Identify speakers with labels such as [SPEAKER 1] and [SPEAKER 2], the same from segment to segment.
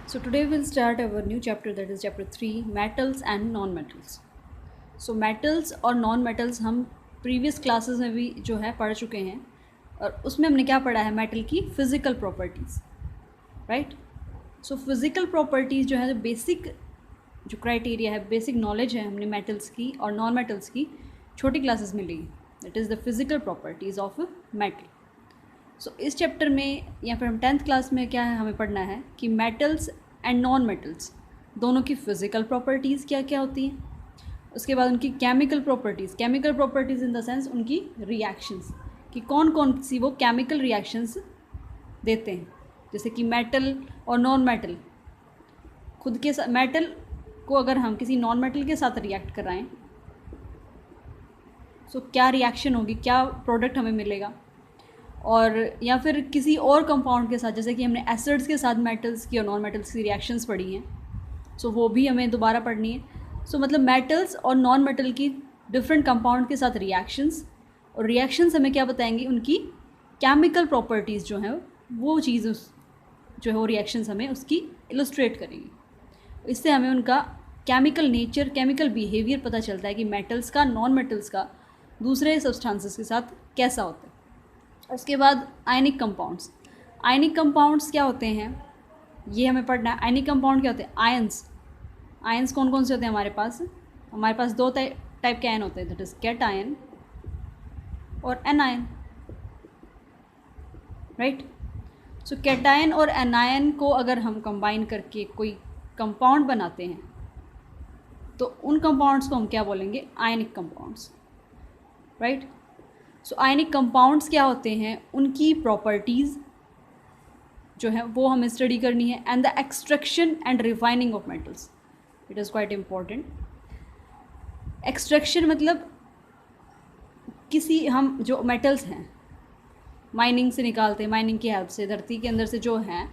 [SPEAKER 1] So today we'll start our new chapter, that is chapter 3, metals and non-metals. So metals और non-metals हम previous classes में भी जो है पढ़ चुके हैं और उसमें हमने क्या पढ़ा है, मेटल की physical properties, right. So physical properties जो है, जो बेसिक जो क्राइटेरिया है, बेसिक नॉलेज है हमने मेटल्स की और नॉन मेटल्स की छोटी क्लासेस में ली. That is the physical properties of metal. So इस चैप्टर में या फिर हम 10th क्लास में क्या है हमें पढ़ना है कि मेटल्स एंड नॉन मेटल्स दोनों की फ़िज़िकल प्रॉपर्टीज़ क्या क्या होती हैं. उसके बाद उनकी chemical properties in the sense उनकी रिएक्शंस, कि कौन कौन सी वो केमिकल रिएक्शंस देते हैं. जैसे कि मेटल और नॉन मेटल खुद के साथ, मेटल को अगर हम किसी नॉन मेटल के साथ रिएक्ट कराएं सो क्या रिएक्शन होगी, क्या प्रोडक्ट हमें मिलेगा. और या फिर किसी और कंपाउंड के साथ, जैसे कि हमने एसिड्स के साथ मेटल्स की और नॉन मेटल्स की रिएक्शंस पढ़ी हैं, सो वो भी हमें दोबारा पढ़नी है. सो मतलब मेटल्स और नॉन मेटल की डिफरेंट कंपाउंड के साथ रिएक्शंस, और रिएक्शंस हमें क्या बताएंगी, उनकी केमिकल प्रॉपर्टीज़ जो हैं वो चीज़ जो है वो रिएक्शंस हमें उसकी इलस्ट्रेट करेंगी. इससे हमें उनका केमिकल नेचर, केमिकल बिहेवियर पता चलता है कि मेटल्स का, नॉन मेटल्स का दूसरे सब्सटेंसेस के साथ कैसा होता है. उसके बाद आयनिक कंपाउंड्स क्या होते हैं ये हमें पढ़ना है. आयनिक कंपाउंड क्या होते हैं, आयंस कौन कौन से होते हैं हमारे पास दो टाइप के आयन होते हैं, दैट इज़ कैटायन और एनायन, राइट. सो कैटायन और एनायन को अगर हम कंबाइन करके कोई कंपाउंड बनाते हैं तो उन कंपाउंड्स को हम क्या बोलेंगे, आयनिक कंपाउंड्स, राइट. सो आयनिक कंपाउंड्स क्या होते हैं, उनकी प्रॉपर्टीज़ जो है वो हमें स्टडी करनी है. And the extraction and refining of metals, it is quite important. Extraction मतलब किसी, हम जो मेटल्स हैं माइनिंग से निकालते हैं, माइनिंग की हेल्प से धरती के अंदर से जो हैं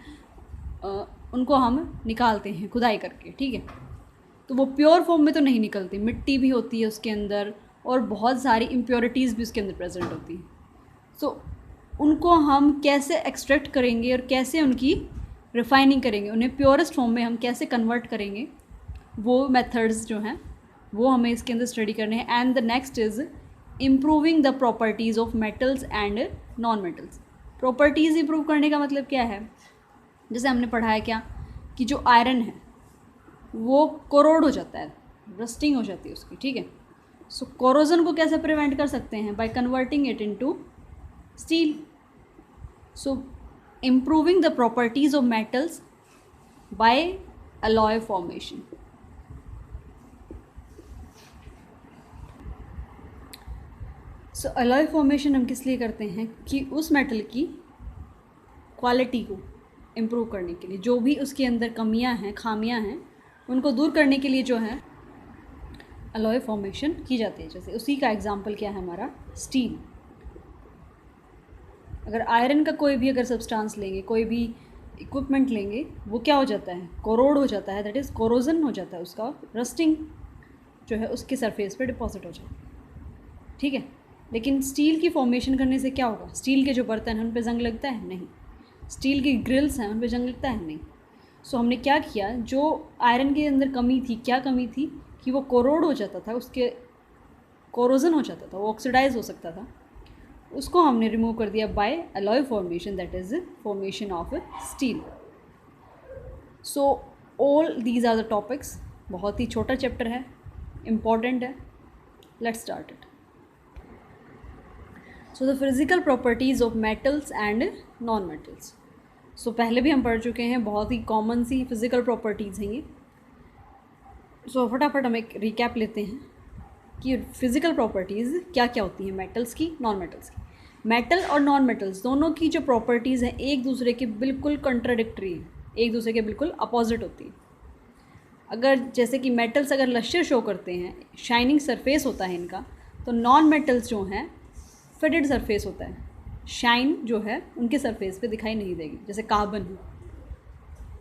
[SPEAKER 1] उनको हम निकालते हैं खुदाई करके, ठीक है. तो वो प्योर फॉर्म में तो नहीं निकलती, मिट्टी भी होती है उसके अंदर और बहुत सारी इम्प्योरिटीज़ भी उसके अंदर प्रेजेंट होती हैं. सो उनको हम कैसे एक्सट्रैक्ट करेंगे और कैसे उनकी रिफाइनिंग करेंगे, उन्हें प्योरेस्ट फॉर्म में हम कैसे कन्वर्ट करेंगे, वो मेथड्स जो हैं वो हमें इसके अंदर स्टडी करने हैं. And the next is improving the properties of metals and non metals. Properties improve करने का मतलब क्या है, जैसे हमने पढ़ा है क्या कि जो आयरन है वो कोरोड हो जाता है, रस्टिंग हो जाती है उसकी, ठीक है. सो कोरोजन को कैसे प्रिवेंट कर सकते हैं, by converting it into steel. So improving the properties of metals by alloy formation. So alloy formation हम किस लिए करते हैं कि उस मेटल की क्वालिटी को इम्प्रूव करने के लिए, जो भी उसके अंदर कमियां हैं, खामियां हैं, उनको दूर करने के लिए जो है अलॉय फॉर्मेशन की जाती है. जैसे उसी का एग्जांपल क्या है हमारा, स्टील. अगर आयरन का कोई भी अगर सब्सटेंस लेंगे, कोई भी इक्विपमेंट लेंगे, वो क्या हो जाता है, कोरोड हो जाता है, दैट इज़ कोरोजन हो जाता है, उसका रस्टिंग जो है उसके सरफेस पे डिपॉजिट हो जाता है, ठीक है. लेकिन स्टील की फॉर्मेशन करने से क्या होगा, स्टील के जो बर्तन हैं उन पर जंग लगता है, नहीं. स्टील की ग्रिल्स हैं उन पर जंग लगता है, नहीं. सो हमने क्या किया, जो आयरन के अंदर कमी थी, क्या कमी थी कि वो कोरोड हो जाता था, उसके कोरोजन हो जाता था, वो ऑक्सीडाइज हो सकता था, उसको हमने रिमूव कर दिया by alloy formation, that is formation of steel. So all these are the topics. बहुत ही छोटा चैप्टर है, इम्पॉर्टेंट है. Let's start it. So the physical properties of metals and non metals. So पहले भी हम पढ़ चुके हैं, बहुत ही कॉमन सी फिज़िकल प्रॉपर्टीज़ हैं ये. सो फटाफट हम एक रिकैप लेते हैं कि फ़िज़िकल प्रॉपर्टीज़ क्या क्या होती हैं मेटल्स की, नॉन मेटल्स की. मेटल और नॉन मेटल्स दोनों की जो प्रॉपर्टीज़ हैं एक दूसरे के बिल्कुल कंट्राडिक्टरी है, एक दूसरे के बिल्कुल अपोजिट होती है. अगर जैसे कि मेटल्स अगर लश्यर शो करते हैं, शाइनिंग सरफेस होता है इनका, तो नॉन मेटल्स जो हैं फिटेड सरफेस होता है, शाइन जो है उनके सरफेस पे दिखाई नहीं देगी. जैसे कार्बन है,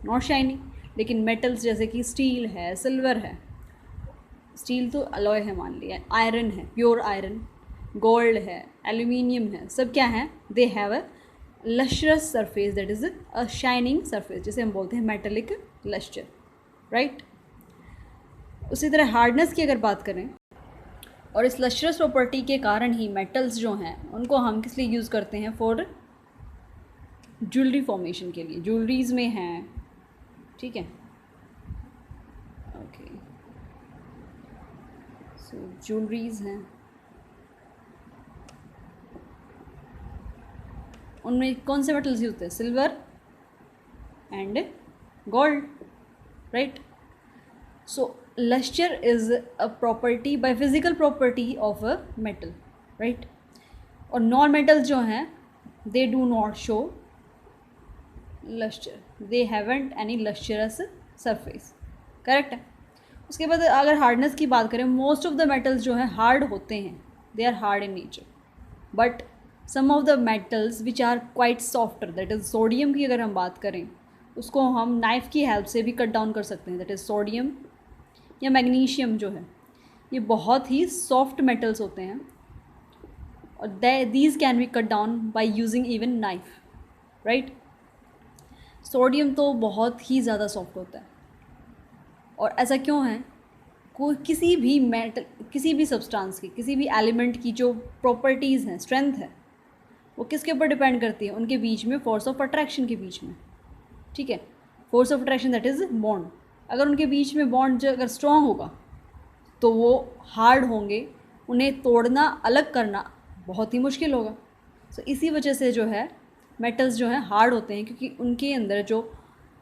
[SPEAKER 1] नॉट शाइनिंग. लेकिन मेटल्स जैसे कि स्टील है, सिल्वर है, स्टील तो अलॉय है मान लिया, आयरन है, प्योर आयरन, गोल्ड है, एल्यूमिनियम है, सब क्या हैं, they have a lustrous surface, that is a shining surface, जिसे हम बोलते हैं मेटेलिक लस्टर, राइट। उसी तरह हार्डनेस की अगर बात करें, और इस लश्रस प्रॉपर्टी के कारण ही मेटल्स जो हैं उनको हम किस लिए यूज़ करते हैं, फॉर ज्वेलरी फॉर्मेशन के लिए, ज्वेलरीज में हैं, ठीक है। ओके, सो ज्वेलरीज हैं, उनमें कौन से मेटल्स यूज होते हैं, silver and gold, right. So lustre is a property by physical property of a metal, right. और नॉन मेटल्स जो हैं they do not show lustre, they haven't any lustrous surface, correct है। उसके बाद अगर hardness की बात करें, मोस्ट ऑफ द मेटल्स जो हैं हार्ड होते हैं, they are hard in nature, but some of the metals which are quite softer, that is sodium की अगर हम बात करें, उसको हम नाइफ़ की हेल्प से भी कट डाउन कर सकते हैं, दैट इज़ सोडियम या मैग्नीशियम जो है, ये बहुत ही सॉफ्ट मेटल्स होते हैं, और these can be cut down by using even knife, right. Sodium तो बहुत ही ज़्यादा सॉफ्ट होता है, और ऐसा क्यों है, कोई किसी भी मेटल, किसी भी सब्सटेंस की, किसी भी एलिमेंट की जो प्रॉपर्टीज़ हैं, स्ट्रेंथ है, वो किसके ऊपर डिपेंड करती है, उनके बीच में फोर्स ऑफ अट्रैक्शन के बीच में, ठीक है। Force of attraction that is bond, अगर उनके बीच में बॉन्ड जो अगर स्ट्रॉन्ग होगा तो वो हार्ड होंगे, उन्हें तोड़ना, अलग करना बहुत ही मुश्किल होगा। सो इसी वजह से जो है मेटल्स जो हैं हार्ड होते हैं, क्योंकि उनके अंदर जो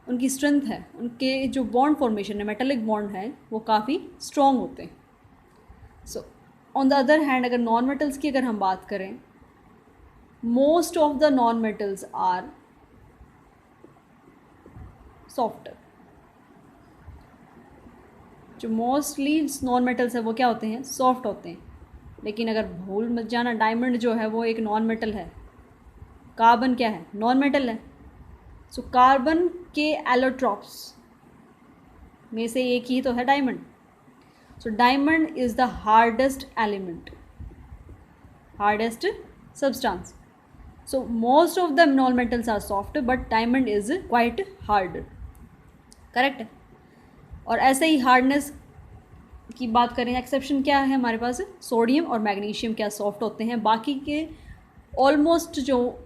[SPEAKER 1] उनकी स्ट्रेंथ है, उनके जो बॉन्ड फॉर्मेशन है, मेटेलिक बॉन्ड है, वो काफ़ी स्ट्रॉन्ग होते हैं। So on the other hand अगर नॉन मेटल्स की अगर हम बात करें, most of the non metals are softer, जो मोस्टली नॉन मेटल्स है वो क्या होते हैं, सॉफ्ट होते हैं। लेकिन अगर भूल मत जाना, डायमंड जो है वो एक नॉन मेटल है, कार्बन क्या है, नॉन मेटल है। सो कार्बन के एलोट्रॉप्स में से एक ही तो है diamond. So diamond is the hardest element, hardest substance. So most of the non metals are soft, but diamond is quite hard, correct है। और ऐसे ही हार्डनेस की बात करें, एक्सेप्शन क्या है हमारे पास, सोडियम और मैग्नीशियम क्या सॉफ्ट होते हैं, बाकी के ऑलमोस्ट जो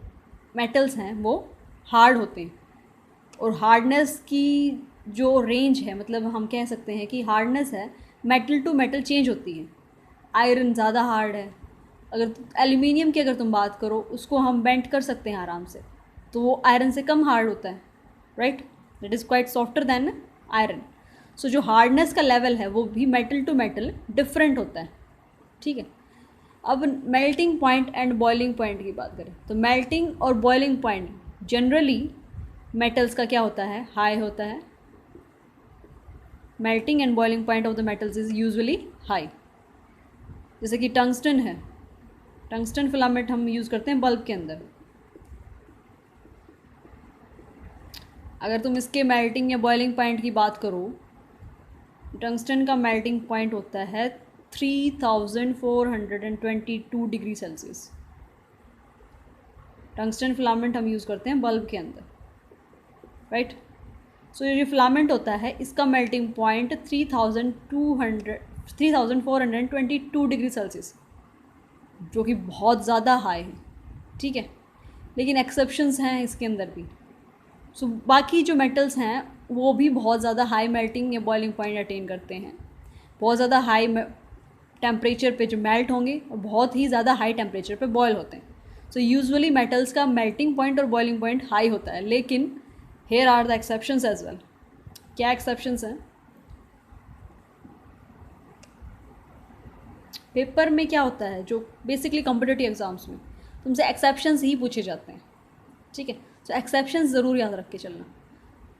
[SPEAKER 1] मेटल्स हैं वो हार्ड होते हैं। और हार्डनेस की जो रेंज है, मतलब हम कह सकते हैं कि हार्डनेस है मेटल टू मेटल चेंज होती है। आयरन ज़्यादा हार्ड है, अगर एल्यूमिनियम की अगर तुम बात करो, उसको हम बेंट कर सकते हैं आराम से, तो वो आयरन से कम हार्ड होता है, right. That is quite softer than iron. So जो हार्डनेस का लेवल है वो भी मेटल टू मेटल डिफरेंट होता है, ठीक है। अब melting point and boiling point की बात करें, तो मेल्टिंग और बॉइलिंग पॉइंट जनरली मेटल्स का क्या होता है, हाई होता है। Melting and boiling point of the metals is usually high. जैसे कि टंगस्टन है, टंगस्टन फिलामेंट हम यूज़ करते हैं बल्ब के अंदर, अगर तुम इसके मेल्टिंग या बॉइलिंग पॉइंट की बात करो, टंगस्टन का मेल्टिंग पॉइंट होता है 3422 डिग्री सेल्सियस। टंगस्टन फिलामेंट हम यूज़ करते हैं बल्ब के अंदर, राइट। सो ये जो फिलामेंट होता है इसका मेल्टिंग पॉइंट 3422 डिग्री सेल्सियस, जो कि बहुत ज़्यादा हाई है, ठीक है। लेकिन एक्सेप्शंस हैं इसके अंदर भी। सो बाकी जो मेटल्स हैं वो भी बहुत ज़्यादा हाई मेल्टिंग या बॉइलिंग पॉइंट अटेन करते हैं, बहुत ज़्यादा हाई टेम्परेचर पे जो मेल्ट होंगे और बहुत ही ज़्यादा हाई टेम्परेचर पे बॉयल होते हैं। सो यूजुअली मेटल्स का मेल्टिंग पॉइंट और बॉइलिंग पॉइंट हाई होता है, लेकिन here are the exceptions as well. क्या एक्सेप्शंस हैं, पेपर में क्या होता है, जो बेसिकली कॉम्पिटिटिव एग्जाम्स में तुमसे एक्सेप्शंस ही पूछे जाते हैं, ठीक है। सो एक्सेप्शंस ज़रूर याद रख के चलना।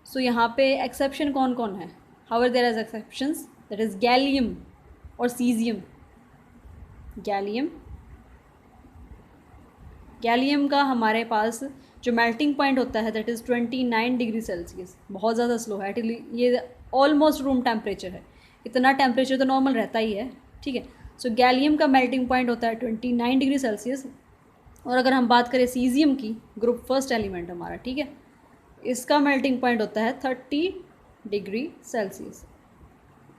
[SPEAKER 1] सो यहाँ पे एक्सेप्शन कौन कौन है, however there is exceptions, that is gallium और सीजियम। गैलियम का हमारे पास जो मेल्टिंग पॉइंट होता है दैट इज़ 29 डिग्री सेल्सियस, बहुत ज़्यादा स्लो है, ये ऑलमोस्ट रूम टेम्परेचर है, इतना टेम्परेचर तो नॉर्मल रहता ही है, ठीक है। सो गैलियम का मेल्टिंग पॉइंट होता है 29 डिग्री सेल्सियस, और अगर हम बात करें सीजियम की, ग्रुप फर्स्ट एलिमेंट हमारा, ठीक है, इसका मेल्टिंग पॉइंट होता है 30 डिग्री सेल्सियस,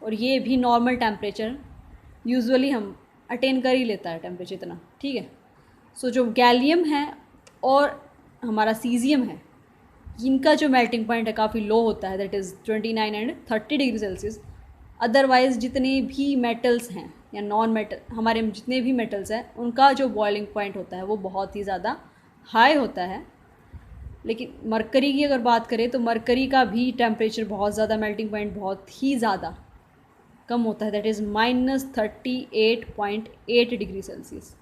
[SPEAKER 1] और ये भी नॉर्मल टेम्परेचर यूजुअली हम अटेन कर ही लेता है टेम्परेचर इतना, ठीक है। सो जो गैलियम है और हमारा सीजियम है, इनका जो मेल्टिंग पॉइंट है काफ़ी लो होता है, that is 29 and 30 degree Celsius. Otherwise जितने भी मेटल्स हैं या नॉन मेटल, हमारे जितने भी मेटल्स हैं, उनका जो बॉइलिंग पॉइंट होता है वो बहुत ही ज़्यादा हाई होता है। लेकिन मरकरी की अगर बात करें तो मरकरी का भी टेम्परेचर बहुत ज़्यादा, मेल्टिंग पॉइंट बहुत ही ज़्यादा कम होता है, that is -38.8 degree Celsius,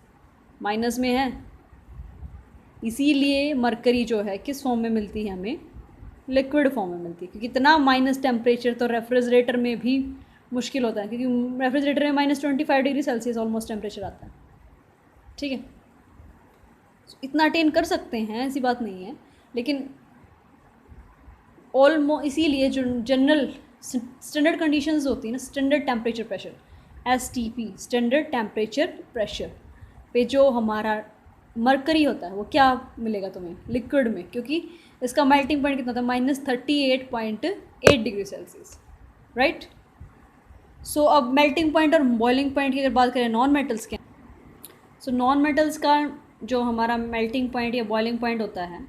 [SPEAKER 1] minus में है। इसीलिए मरकरी जो है किस फॉर्म में मिलती है हमें, लिक्विड फॉर्म में मिलती है, क्योंकि इतना माइनस टेम्परेचर तो रेफ्रिजरेटर में भी मुश्किल होता है, क्योंकि रेफ्रिजरेटर में -25 डिग्री सेल्सियस ऑलमोस्ट टेम्परेचर आता है, ठीक है। इतना अटेन कर सकते हैं, ऐसी बात नहीं है, लेकिन ऑलमोस्ट इसीलिए जो जनरल स्टैंडर्ड कंडीशंस होती है ना, standard temperature pressure, STP, standard temperature pressure पे जो हमारा मरकरी होता है वो क्या मिलेगा तुम्हें, लिक्विड में, क्योंकि इसका मेल्टिंग पॉइंट कितना होता है, -38.8 डिग्री सेल्सियस, राइट। सो अब मेल्टिंग पॉइंट और बॉइलिंग पॉइंट की अगर बात करें नॉन मेटल्स के, सो नॉन मेटल्स का जो हमारा मेल्टिंग पॉइंट या बॉइलिंग पॉइंट होता है,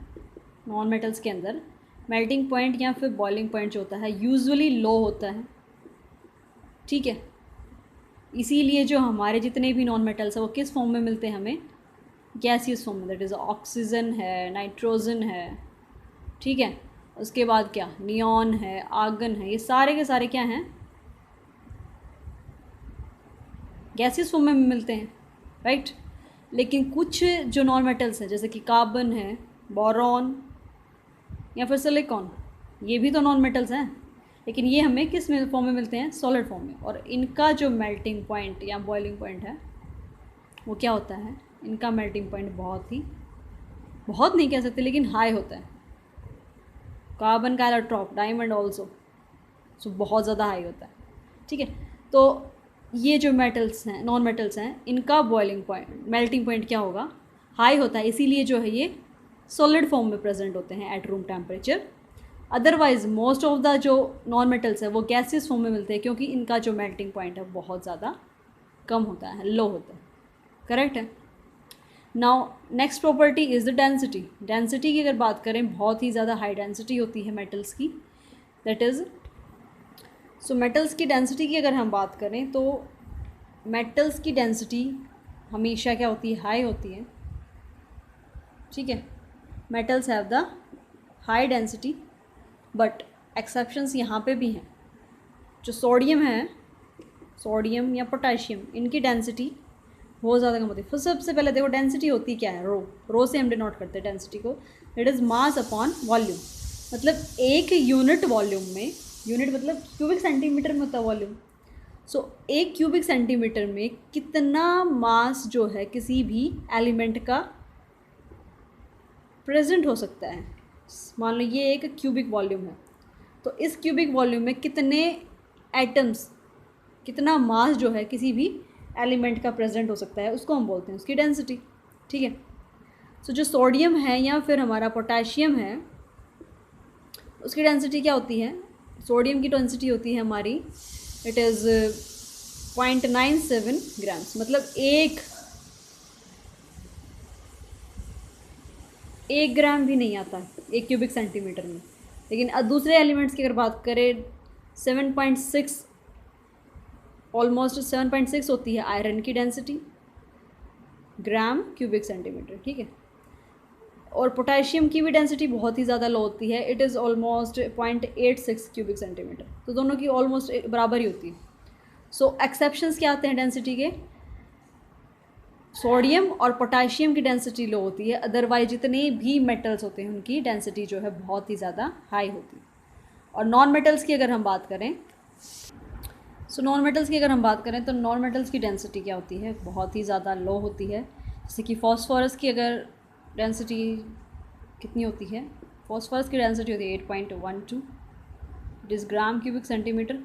[SPEAKER 1] नॉन मेटल्स के अंदर मेल्टिंग पॉइंट या फिर बॉइलिंग पॉइंट जो होता है यूजुअली लो होता है, ठीक है। इसीलिए जो हमारे जितने भी नॉन मेटल्स हैं वो किस फॉर्म में मिलते हैं हमें, गैसियस फॉर्म में, दैट इज़ ऑक्सीजन है, नाइट्रोजन है, ठीक है। उसके बाद क्या, नियॉन है, आर्गन है, ये सारे के सारे क्या हैं, गैसियस फॉर्म में मिलते हैं, राइट। लेकिन कुछ जो नॉन मेटल्स हैं जैसे कि कार्बन है, बोरॉन या फिर सिलिकॉन, ये भी तो नॉन मेटल्स हैं, लेकिन ये हमें किस में फॉर्म में मिलते हैं, सॉलिड फॉर्म में। और इनका जो मेल्टिंग पॉइंट या बॉइलिंग पॉइंट है वो क्या होता है, इनका मेल्टिंग पॉइंट बहुत नहीं कह सकते लेकिन हाई होता है। कार्बन का एलोट्रॉप, डायमंड ऑल्सो, सो बहुत ज़्यादा हाई होता है, ठीक है। तो ये जो मेटल्स हैं, नॉन मेटल्स हैं, इनका बॉइलिंग पॉइंट, मेल्टिंग पॉइंट क्या होगा, हाई होता है, इसीलिए जो है ये सॉलिड फॉर्म में प्रेजेंट होते हैं at room temperature. Otherwise most of the जो नॉन मेटल्स है वो गैसियस फॉर्म में मिलते हैं, क्योंकि इनका जो मेल्टिंग पॉइंट है बहुत ज़्यादा कम होता है, लो होता है, करेक्ट है। Now next property is the density. Density की अगर बात करें, बहुत ही ज़्यादा हाई डेंसिटी होती है मेटल्स की, दैट इज़, सो मेटल्स की डेंसिटी की अगर हम बात करें तो मेटल्स की डेंसिटी हमेशा क्या होती है, हाई होती है, ठीक है। Metals have the high density, but exceptions यहाँ पे भी हैं। जो सोडियम है, सोडियम या पोटेशियम, इनकी डेंसिटी बहुत ज़्यादा कम होती है। फिर सबसे पहले देखो डेंसिटी होती क्या है, रो से हम डिनोट करते हैं डेंसिटी को, it is mass upon volume. मतलब एक यूनिट वॉल्यूम में, यूनिट मतलब क्यूबिक सेंटीमीटर में होता है वॉल्यूम। सो एक क्यूबिक सेंटीमीटर में कितना मास जो है किसी भी एलिमेंट का प्रेजेंट हो सकता है। मान लो ये एक क्यूबिक वॉल्यूम है, तो इस क्यूबिक वॉल्यूम में कितने एटम्स, कितना मास जो है किसी भी एलिमेंट का प्रेजेंट हो सकता है, उसको हम बोलते हैं उसकी डेंसिटी, ठीक है। सो जो सोडियम है या फिर हमारा पोटेशियम है, उसकी डेंसिटी क्या होती है, सोडियम की डेंसिटी होती है हमारी, इट इज़ 0.97 ग्राम्स, मतलब एक ग्राम भी नहीं आता एक क्यूबिक सेंटीमीटर में। लेकिन दूसरे एलिमेंट्स की अगर बात करें, 7.6, ऑलमोस्ट 7.6 होती है आयरन की डेंसिटी, ग्राम क्यूबिक सेंटीमीटर, ठीक है। और पोटेशियम की भी डेंसिटी बहुत ही ज़्यादा लो होती है, it is almost 0.86 cubic centimetre, तो दोनों की ऑलमोस्ट बराबर ही होती है। सो एक्सेप्शंस क्या आते हैं डेंसिटी के, सोडियम और पोटेशियम की डेंसिटी लो होती है, अदरवाइज जितने भी मेटल्स होते हैं उनकी डेंसिटी जो है बहुत ही ज़्यादा हाई होती है। और नॉन मेटल्स की अगर हम बात करें, नॉन मेटल्स की डेंसिटी क्या होती है, बहुत ही ज़्यादा लो होती है। जैसे कि फॉस्फोरस की अगर डेंसिटी कितनी होती है, फॉस्फोरस की डेंसिटी होती है 8.12, it is gram cubic centimetre.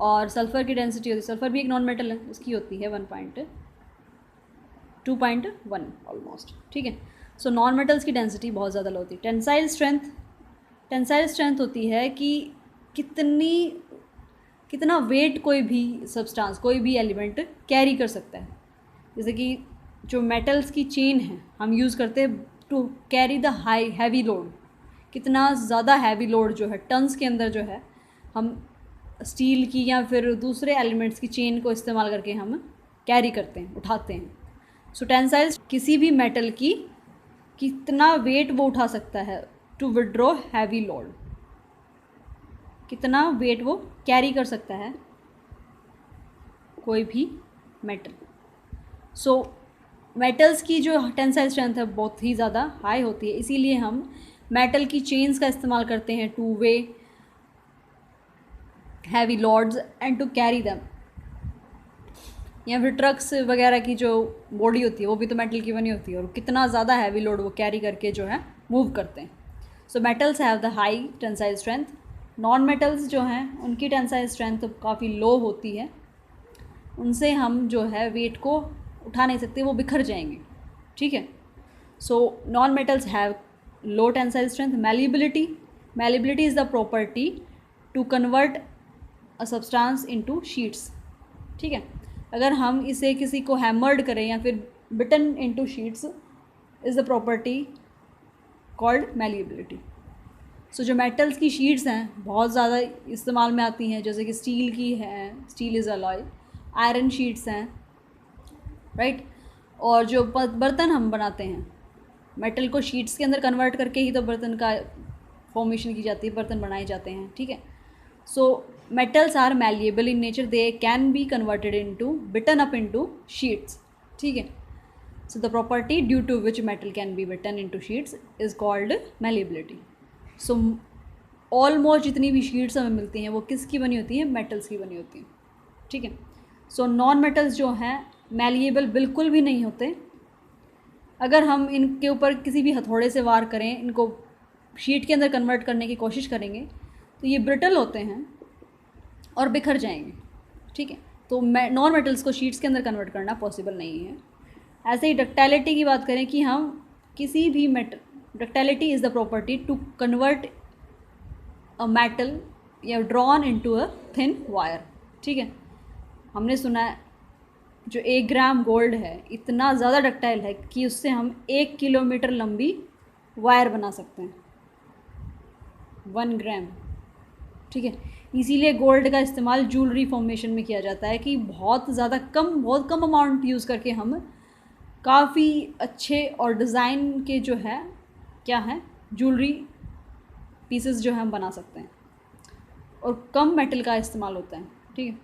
[SPEAKER 1] और सल्फ़र की डेंसिटी होती है, सल्फ़र भी एक नॉन मेटल है, उसकी होती है 1.2 2.1 ऑलमोस्ट, ठीक है। सो नॉन मेटल्स की डेंसिटी बहुत ज़्यादा लो होती है। टेंसाइल स्ट्रेंथ होती है कि कितना वेट कोई भी सब्सटेंस, कोई भी एलिमेंट कैरी कर सकता है। जैसे कि जो मेटल्स की चेन है हम यूज़ करते हैं to carry the heavy load, कितना ज़्यादा हैवी लोड जो है टन्स के अंदर जो है हम स्टील की या फिर दूसरे एलिमेंट्स की चेन को इस्तेमाल करके हम कैरी करते हैं, उठाते हैं। सो टेंसाइल किसी भी मेटल की कितना वेट वो उठा सकता है टू विड्रॉ हैवी लोड, कितना वेट वो कैरी कर सकता है कोई भी मेटल। सो मेटल्स की जो टेंसाइल स्ट्रेंथ है बहुत ही ज़्यादा हाई होती है, इसीलिए हम मेटल की चेन्स का इस्तेमाल करते हैं to weigh heavy loads and to carry them. या फिर ट्रक्स वगैरह की जो बॉडी होती है वो भी तो मेटल की बनी होती है, और कितना ज़्यादा हैवी लोड वो कैरी करके जो है मूव करते हैं। So metals have the high tensile strength. Non metals जो हैं उनकी टेंसाइल स्ट्रेंथ काफ़ी लो होती है, उनसे हम जो है वेट को उठा नहीं सकते, वो बिखर जाएंगे, ठीक है। So non metals have low tensile strength. Malleability is the property to convert a substance into sheets, ठीक है। अगर हम इसे किसी को हैमर्ड करें या फिर beaten into sheets is the property called malleability. So जो मेटल्स की शीट्स हैं बहुत ज़्यादा इस्तेमाल में आती हैं, जैसे कि स्टील की है, steel is alloy, iron sheets हैं, राइट। और जो बर्तन हम बनाते हैं मेटल को शीट्स के अंदर कन्वर्ट करके ही तो बर्तन का फॉर्मेशन की जाती है, बर्तन बनाए जाते हैं, ठीक है। So metals are malleable in nature, they can be converted into beaten up into sheets, ठीक है। So the property due to which metal can be beaten into sheets is called malleability. So almost जितनी भी sheets हमें मिलती हैं वो किसकी बनी होती हैं? मेटल्स की बनी होती हैं, ठीक है। सो नॉन मेटल्स जो हैं मैलिएबल बिल्कुल भी नहीं होते। अगर हम इनके ऊपर किसी भी हथौड़े से वार करें, इनको शीट के अंदर कन्वर्ट करने की कोशिश करेंगे तो ये ब्रिटल होते हैं और बिखर जाएंगे, ठीक है। तो नॉन मेटल्स को शीट्स के अंदर कन्वर्ट करना पॉसिबल नहीं है। ऐसे ही डक्टाइलिटी की बात करें कि हम किसी भी ductility is the property to convert a metal या drawn into a thin wire, ठीक है। हमने सुना है जो 1 ग्राम गोल्ड है इतना ज़्यादा डक्टाइल है कि उससे हम 1 किलोमीटर लंबी वायर बना सकते हैं, 1 ग्राम, ठीक है। इसीलिए गोल्ड का इस्तेमाल ज्वेलरी फॉर्मेशन में किया जाता है कि बहुत कम अमाउंट यूज़ करके हम काफ़ी अच्छे और डिज़ाइन के जो है क्या है ज्वेलरी पीसेस जो है हम बना सकते हैं, और कम मेटल का इस्तेमाल होता है, ठीक है।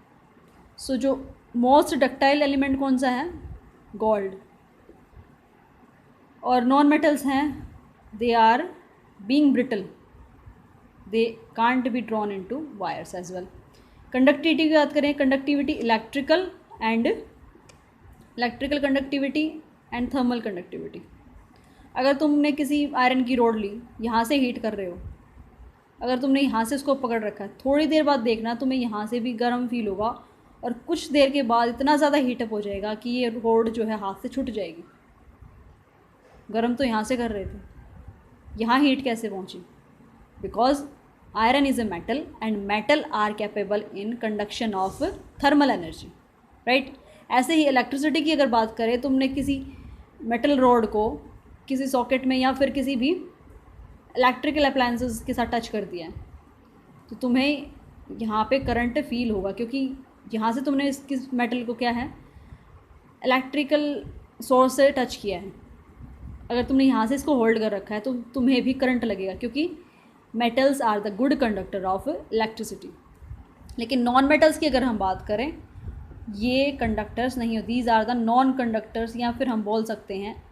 [SPEAKER 1] सो जो मोस्ट डक्टाइल एलिमेंट कौन सा है? गोल्ड। और नॉन मेटल्स हैं they are being brittle, they can't be drawn into wires as well. Conductivity की बात करें, conductivity electrical conductivity and thermal conductivity. अगर तुमने किसी आयरन की रोड ली, यहाँ से हीट कर रहे हो, अगर तुमने यहाँ से उसको पकड़ रखा है, थोड़ी देर बाद देखना तुम्हें यहाँ से भी गर्म फील होगा, और कुछ देर के बाद इतना ज़्यादा हीटअप हो जाएगा कि ये रोड जो है हाथ से छूट जाएगी। गर्म तो यहाँ से कर रहे थे, यहाँ हीट कैसे पहुँची? Because iron is a metal and metal are capable in conduction of thermal energy, right. ऐसे ही इलेक्ट्रिसिटी की अगर बात करें, तुमने किसी मेटल रॉड को किसी सॉकेट में या फिर किसी भी इलेक्ट्रिकल अप्लायंसेस के साथ टच कर दिया है तो तुम्हें यहाँ पे करंट फील होगा, क्योंकि यहाँ से तुमने किस मेटल को क्या है इलेक्ट्रिकल सोर्स से टच किया है। अगर तुमने यहाँ से इसको होल्ड कर रखा है तो तुम्हें भी करंट लगेगा, क्योंकि metals are the good conductor of electricity. लेकिन नॉन मेटल्स की अगर हम बात करें, ये कंडक्टर्स नहीं होती, these are the non conductors, या फिर हम बोल सकते हैं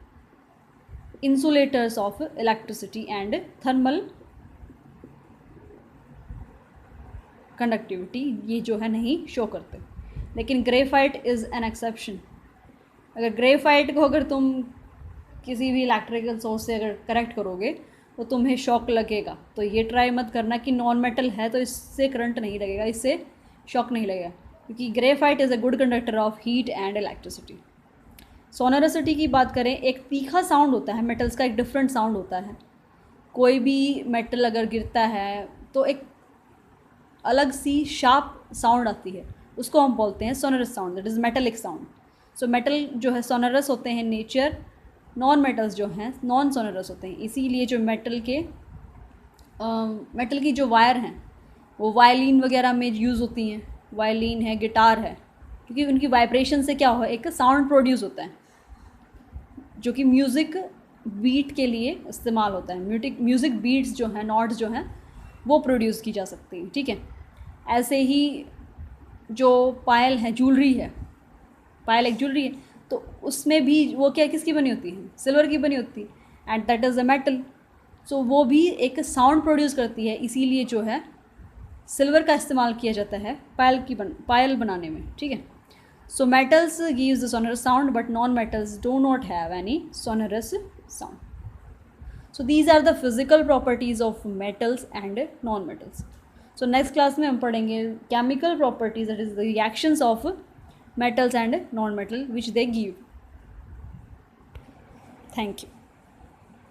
[SPEAKER 1] insulators of electricity and thermal conductivity, ये जो है नहीं शो करते। लेकिन ग्रेफाइट इज़ एन एक्सेप्शन। अगर ग्रेफाइट को अगर तुम किसी भी इलेक्ट्रिकल सोर्स से अगर करेक्ट करोगे तो तुम्हें शॉक लगेगा। तो ये ट्राई मत करना कि नॉन मेटल है तो इससे करंट नहीं लगेगा, इससे शॉक नहीं लगेगा, क्योंकि graphite is a good conductor of heat and electricity. Sonority की बात करें, एक तीखा साउंड होता है मेटल्स का, एक डिफरेंट साउंड होता है। कोई भी मेटल अगर गिरता है तो एक अलग सी शार्प साउंड आती है, उसको हम बोलते हैं sonorous sound, that is metallic sound. So metal जो है सोनरस होते हैं नेचर, नॉन मेटल्स जो हैं नॉन सोनरस होते हैं। इसीलिए जो मेटल की जो वायर हैं वो वायलिन वगैरह में यूज़ होती हैं, वायलिन है, गिटार है, क्योंकि उनकी वाइब्रेशन से क्या हो, एक साउंड प्रोड्यूस होता है जो कि म्यूज़िक बीट के लिए इस्तेमाल होता है। म्यूज़िक बीट्स जो हैं, नोट्स जो हैं, वो प्रोड्यूस की जा सकती हैं, ठीक है। ऐसे ही जो पायल है, ज्वेलरी है, पायल एक ज्वेलरी है, तो उसमें भी वो क्या किसकी बनी होती है, सिल्वर की बनी होती है, and that is a metal. So वो भी एक साउंड प्रोड्यूस करती है, इसीलिए जो है सिल्वर का इस्तेमाल किया जाता है पायल बनाने में, ठीक है। So metals gives the sonorous sound but non metals do not have any sonorous sound. So these are the physical properties of metals and non metals. So next class में हम पढ़ेंगे chemical properties, that is the reactions of metals and non-metal which they give. Thank you.